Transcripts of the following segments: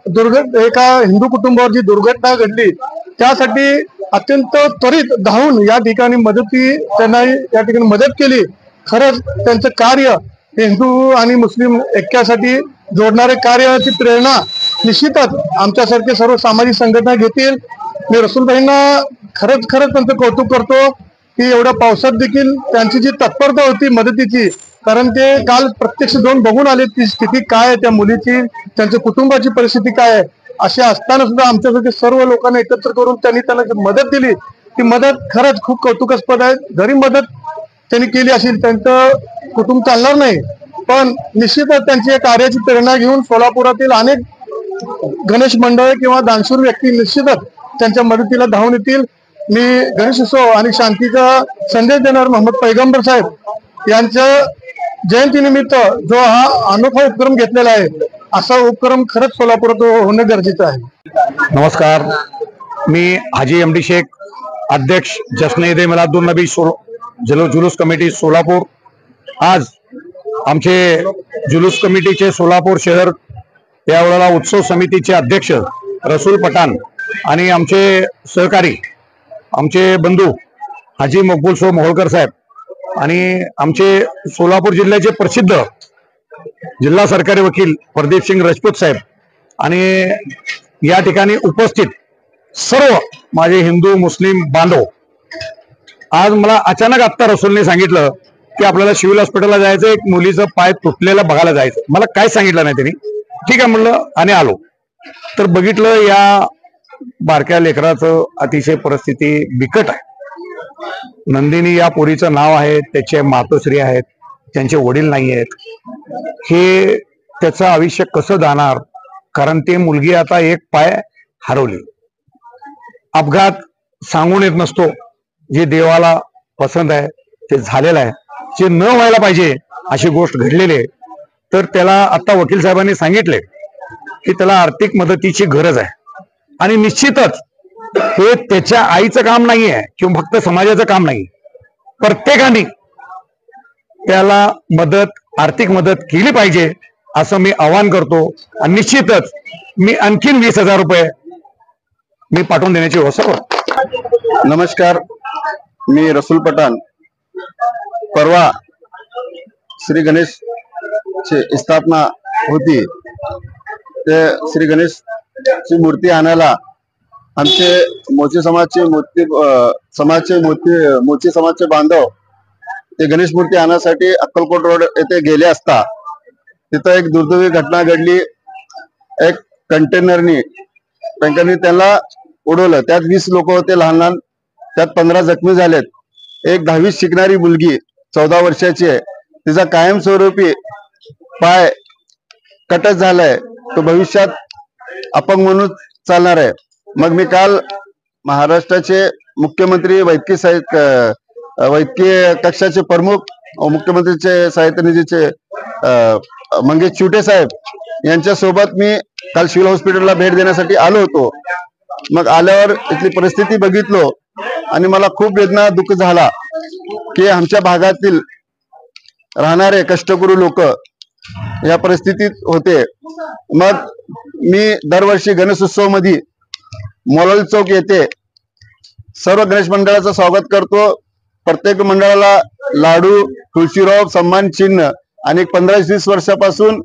एका हिंदू कुटुंबावर जी दुर्घटना घडली त्यासाठी अत्यंत त्वरित धावून या ठिकाणी त्यांना या ठिकाणी मदत केली। खरंच त्यांचं कार्य हिंदू आणि मुस्लिम ऐक्यासाठी जोडणारे कार्याची प्रेरणा निश्चितच आमच्यासारखे सर्व सामाजिक संघटना घेतील। मी रसूलभाईंना खरंच त्यांचं कौतुक करतो की एवढ्या पावसात देखील त्यांची जी तत्परता होती मदतीची, कारण ते काल प्रत्यक्ष जाऊन बघून आले ती स्थिती काय आहे त्या मुलीची, त्यांच्या कुटुंबाची परिस्थिती काय आहे। असे असताना सुद्धा आमच्यासारखे सर्व लोकांना एकत्र करून त्यांना मदत दिली। ती मदत खरंच खूप कौतुकास्पद आहे। जरी मदत त्यांनी केली असेल त्यांचं कुटुंब चालणार नाही, पण निश्चितच त्यांची या कार्याची प्रेरणा घेऊन सोलापुरातील अनेक गणेश मंडळ किंवा दानशूर व्यक्ती निश्चितच त्यांच्या मदतीला धावून येतील। मी गणेशोत्सव आणि शांतीचा संदेश देणार मोहम्मद पैगंबर साहेब यांच्या जयंतीनिमित्त जो हा अनोखा उपक्रम घेतलेला आहे, असा उपक्रम खरंच सोलापुरात होणं गरजेचं आहे। नमस्कार, मी हाजी एमडी शेख, अध्यक्ष जश्न-ए मिलादुन नबी जुलूस कमिटी सोलापूर। आज आमचे जुलूस कमिटीचे सोलापूर शहर यावेळेला उत्सव समितीचे अध्यक्ष रसूल पठाण आणि आमचे सहकारी आमचे बंधू हाजी मकबूल शो मोहोळकर साहेब आणि आमचे सोलापूर जिल्ह्याचे प्रसिद्ध जिल्हा सरकारी वकील प्रदीप सिंग राजपूत साहेब आणि या ठिकाणी उपस्थित सर्व माझे हिंदू मुस्लिम बांधव। आज मला अचानक आत्ता रसूलने सांगितलं की आपल्याला सिव्हिल हॉस्पिटलला जायचं, एक मुलीचं पाय तुटलेला बघायला जायचं। मला काय सांगितलं नाही त्यांनी, ठीक आहे म्हणलं आणि आलो। तर बघितलं या बारक्या लेकराचं अतिशय परिस्थिती बिकट आहे। नंदिनी या पोरीचं नाव आहे, त्याचे मातोश्री आहेत, त्यांचे वडील नाही आहेत। हे त्याचं आयुष्य कसं जाणार, कारण ते मुलगी आता एक पाय हरवली। अपघात सांगून येत नसतो, जे देवाला पसंत आहे ते झालेलं आहे, जे न व्हायला पाहिजे अशी गोष्ट घडलेली आहे। तर त्याला आता वकील साहेबांनी सांगितले की त्याला आर्थिक मदतीची गरज आहे आणि निश्चितच हे त्याच्या आईचं काम नाही आहे किंवा फक्त समाजाचं काम नाही, प्रत्येकाने त्याला आर्थिक मदत केली पाहिजे असं मी आवाहन करतो। आणि निश्चितच मी आणखीन 20,000 रुपये मी पाठवून देण्याची व्यवस्था करतो। नमस्कार, मी रसूल पठाण। परवा श्री गणेश ची स्थापना होती, ते श्री गणेश ची मूर्ती आणायला आमचे मोची समाजचे बांधव ते गणेश मूर्ती आणण्यासाठी अक्कलकोट रोड येथे गेले असता तिथं एक दुर्दैवी घटना घडली। एक कंटेनरनी टँकरनी त्याला उडवलं, त्यात 20 लोक होते लहान लहान, त्यात 15 जखमी झालेत। एक 10वीत शिकणारी मुलगी 14 वर्षाची आहे, तिचा कायमस्वरूपी पाय कटच झालाय, तो भविष्यात अपंग म्हणून चालणार आहे। मग मी काल महाराष्ट्राचे मुख्यमंत्री वैद्यकीय कक्षाचे प्रमुख मुख्यमंत्रीचे साहित्य निधीचे मंगेश चिवटे साहेब यांच्या सोबत मी काल सिव्हिल हॉस्पिटलला भेट देण्यासाठी आलो होतो। मग आल्यावर इथली परिस्थिती बघितलो आणि मला खूप वेदना दुःख झाला की आमच्या भागातील राहणारे कष्टकरू लोक या परिस्थितीत होते। मग मी दरवर्षी गणेशोत्सव मध्ये मोलाल चौक येथे सर्व गणेश मंडळाचं स्वागत करतो। प्रत्येक मंडळाला लाडू, तुळशीरोप, सन्मान चिन्ह आणि 15-20 वर्षापासून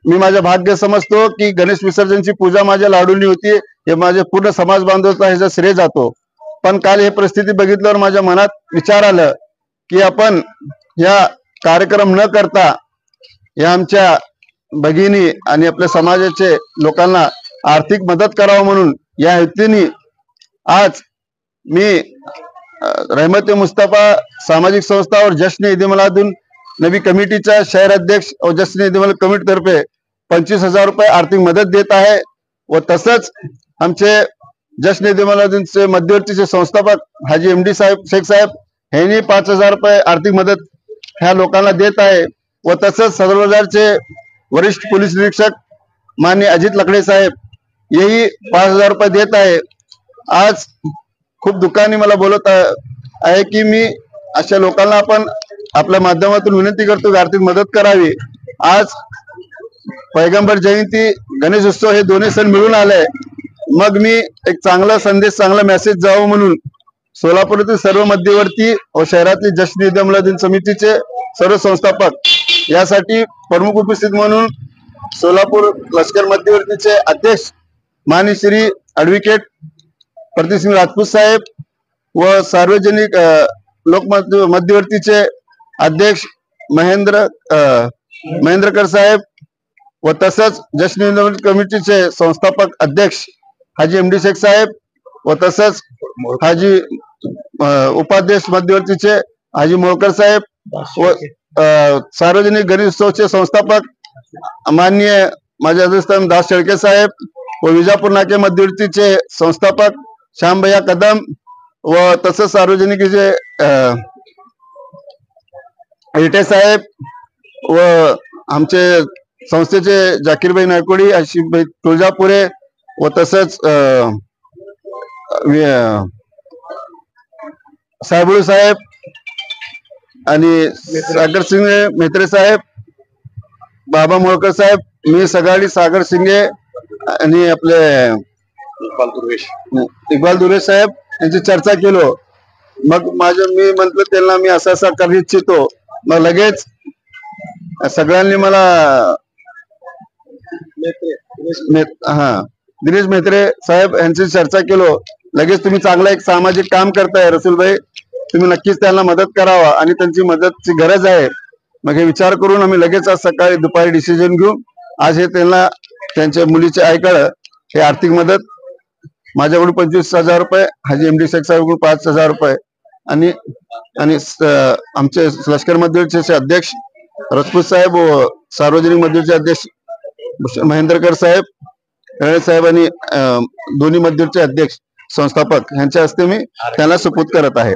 मी माझे भाग्य समजतो की गणेश विसर्जनची पूजा माझ्या लाडूंनी होती, हे माझे पूर्ण समाज बांधवाचा ह्याचा श्रेय जातो। पण काल हे परिस्थिती बघितल्यावर माझ्या मनात विचार आलं की आपण या कार्यक्रम न करता या आमच्या भगिनी आणि आपल्या समाजाचे लोकांना आर्थिक मदत करावं, म्हणून या हेतूने आज मी रहमत मुस्तफा सामाजिक संस्था और जश्न-ए मिलादुन नबी कमिटीच्या शहर अध्यक्ष और जश्न-ए मिलाद कमिटी तर्फे 25,000 रुपये आर्थिक मदत देत आहे। व तसंच आमचे जश्न-ए मिलादुनचे मध्यवर्तीचे संस्थापक हाजी एमडी शेख साहेब यांनी 5,000 रुपये आर्थिक मदत ह्या लोकांना देत आहे। व तसंच सदरबाजारचे वरिष्ठ पोलीस निरीक्षक माननीय अजित लकडे साहेब हेही 5,000 रुपये देत आहे। आज खूप दुःखाने मला बोलत आहे की मी अशा लोकांना आपण आपल्या माध्यमातून विनंती करतो की आर्थिक मदत करावी। आज पैगंबर जयंती गणेश उत्सव हे दोन्ही सण मिळून आले, मग मी एक चांगला संदेश चांगला मेसेज जावं म्हणून सोलापुरातील सर्व मध्यवर्ती व शहरातील जश्न ईद मिलादुन समितीचे सर्व संस्थापक यासाठी प्रमुख उपस्थित म्हणून सोलापूर लष्कर मध्यवर्तीचे अध्यक्ष माननीय श्री ऍडव्होकेट प्रदीपसिंग राजपूत साहेब व सार्वजनिक लोक मध्यवर्तीचे अध्यक्ष महेंद्रकर साहेब व तसंच जश्न ईद कमिटीचे संस्थापक अध्यक्ष हाजी एमडी शेख साहेब व तसंच हाजी उपाध्यक्ष मध्यवर्तीचे हाजी मोळकर साहेब व सार्वजनिक गणेश उत्सवचे संस्थापक माननीय माझे अध्यक्षस्थान दास शेळके साहेब व विजापूर नाके मध्यवर्तीचे संस्थापक श्यामभैया कदम व तसंच सार्वजनिकचे इटे साहेब व आमचे संस्थेचे जाकीरभाई नायकोडी, आशिफभाई तुळजापुरे व तसंच साहेबुळ साहेब आणि सागर सिंगे मेत्रे साहेब, बाबा मोळकर साहेब, मी सगाडी सागर सिंगे आणि आपले इक्बाल दुर्वेश साहेब यांची चर्चा केलो. मग मी म्हंटल त्यांना मी असं करू इच्छितो. मग लगेच सगळ्यांनी मला दिनेश मेत्रे साहेब यांची चर्चा केलो. लगेच तुम्ही चांगला एक सामाजिक काम करताय रसूलभाई, तुम्ही नक्कीच त्यांना मदत करावा आणि त्यांची मदतची गरज आहे. मग हे विचार करून आम्ही लगेच आज सकाळी दुपारी डिसिजन घेऊन आज हे त्यांना त्यांच्या मुलीचे आईकडे हे आर्थिक मदत माझ्याकडून 25,000 रुपये, हाजी एमडी शेख साहेबकडून 5,000 रुपये आणि आमचे लष्कर मध्यवर्तीचे अध्यक्ष राजपूत साहेब व सार्वजनिक मध्यवर्तीचे अध्यक्ष महेंद्रकर साहेब, रणेश साहेब आणि दोन्ही मध्यवर्तीचे अध्यक्ष संस्थापक यांच्या हस्ते मी त्यांना सुपूर्द करत आहे.